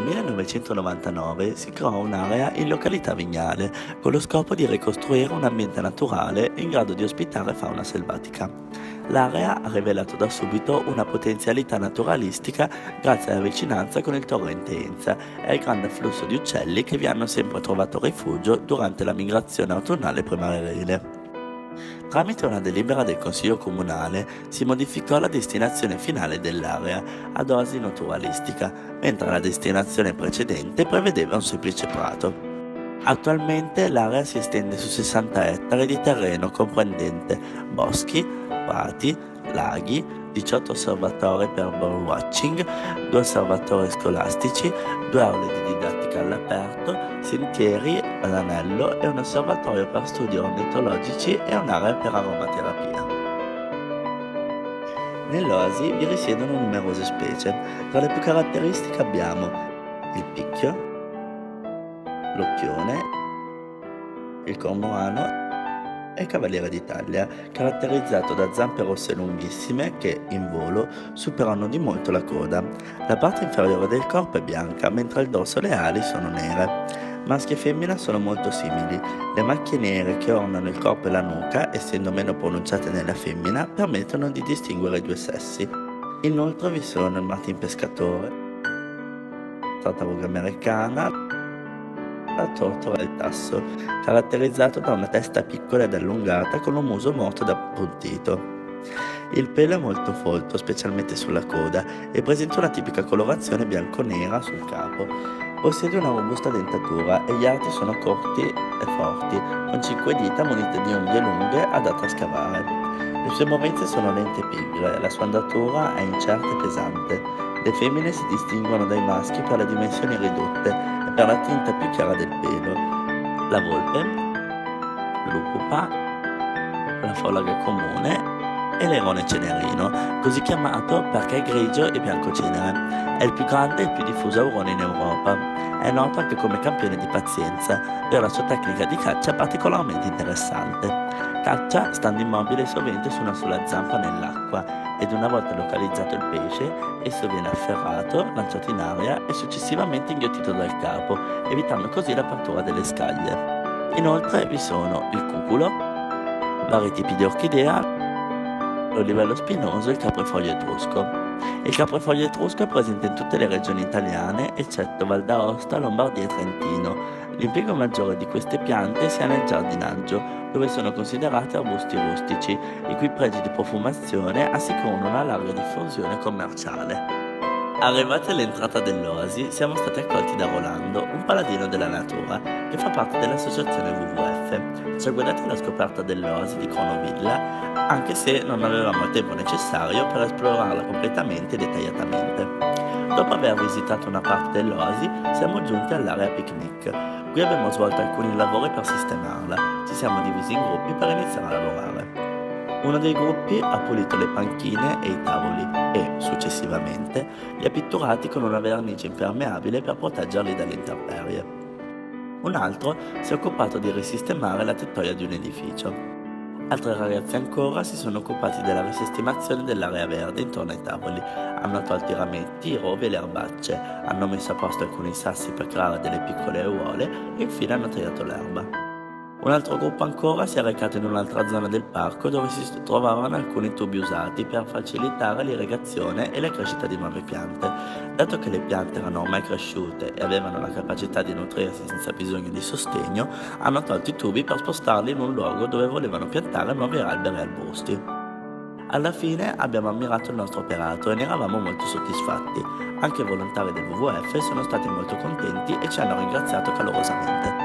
1999 si creò un'area in località Vignale con lo scopo di ricostruire un ambiente naturale in grado di ospitare fauna selvatica. L'area ha rivelato da subito una potenzialità naturalistica grazie alla vicinanza con il torrente Enza e al grande afflusso di uccelli che vi hanno sempre trovato rifugio durante la migrazione autunnale e primaverile. Tramite una delibera del Consiglio Comunale si modificò la destinazione finale dell'area ad oasi naturalistica, mentre la destinazione precedente prevedeva un semplice prato. Attualmente l'area si estende su 60 ettari di terreno comprendente boschi, prati, laghi, 18 osservatori per birdwatching, 2 osservatori scolastici, 2 aule di didattica all'aperto, sentieri all'anello e un osservatorio per studi ornitologici e un'area per aromaterapia. Nell'oasi vi risiedono numerose specie. Tra le più caratteristiche abbiamo il picchio, l'occhione, il cormorano e il cavaliere d'Italia, caratterizzato da zampe rosse lunghissime che, in volo, superano di molto la coda. La parte inferiore del corpo è bianca, mentre il dorso e le ali sono nere. Maschi e femmina sono molto simili. Le macchie nere che ornano il corpo e la nuca, essendo meno pronunciate nella femmina, permettono di distinguere i due sessi. Inoltre vi sono il martin pescatore, tartaruga americana, la tortora e il tasso, caratterizzato da una testa piccola ed allungata con un muso morto ed appuntito. Il pelo è molto folto, specialmente sulla coda, e presenta una tipica colorazione bianco-nera sul capo. Possiede una robusta dentatura e gli arti sono corti e forti, con 5 dita munite di unghie lunghe adatte a scavare. Le sue movenze sono lente e pigre, la sua andatura è incerta e pesante. Le femmine si distinguono dai maschi per le dimensioni ridotte e per la tinta più chiara del pelo. La volpe, l'upupa, la follaga comune e l'erone cenerino, così chiamato perché è grigio e bianco cenere. È il più grande e il più diffuso aurone in Europa. È noto anche come campione di pazienza per la sua tecnica di caccia particolarmente interessante. Caccia stando immobile e sovente su una sola zampa nell'acqua ed una volta localizzato il pesce, esso viene afferrato, lanciato in aria e successivamente inghiottito dal capo, evitando così l'apertura delle scaglie. Inoltre vi sono il cuculo, vari tipi di orchidea, l'olivello spinoso e il caprifoglio etrusco. Il caprifoglio etrusco è presente in tutte le regioni italiane, eccetto Val d'Aosta, Lombardia e Trentino. L'impiego maggiore di queste piante si ha nel giardinaggio, dove sono considerate arbusti rustici, i cui pregi di profumazione assicurano una larga diffusione commerciale. Arrivati all'entrata dell'oasi, siamo stati accolti da Rolando, un paladino della natura, che fa parte dell'associazione WWF. Ci ha guidati alla scoperta dell'oasi di Cronovilla, anche se non avevamo il tempo necessario per esplorarla completamente e dettagliatamente. Dopo aver visitato una parte dell'oasi, siamo giunti all'area picnic. Qui abbiamo svolto alcuni lavori per sistemarla, ci siamo divisi in gruppi per iniziare a lavorare. Uno dei gruppi ha pulito le panchine e i tavoli e, successivamente, li ha pitturati con una vernice impermeabile per proteggerli dalle intemperie. Un altro si è occupato di risistemare la tettoia di un edificio. Altri ragazzi ancora si sono occupati della risistemazione dell'area verde intorno ai tavoli, hanno tolto i rametti, i rovi e le erbacce, hanno messo a posto alcuni sassi per creare delle piccole aiuole e infine hanno tagliato l'erba. Un altro gruppo ancora si è recato in un'altra zona del parco dove si trovavano alcuni tubi usati per facilitare l'irrigazione e la crescita di nuove piante. Dato che le piante erano ormai cresciute e avevano la capacità di nutrirsi senza bisogno di sostegno, hanno tolto i tubi per spostarli in un luogo dove volevano piantare nuovi alberi e arbusti. Alla fine abbiamo ammirato il nostro operato e ne eravamo molto soddisfatti. Anche i volontari del WWF sono stati molto contenti e ci hanno ringraziato calorosamente.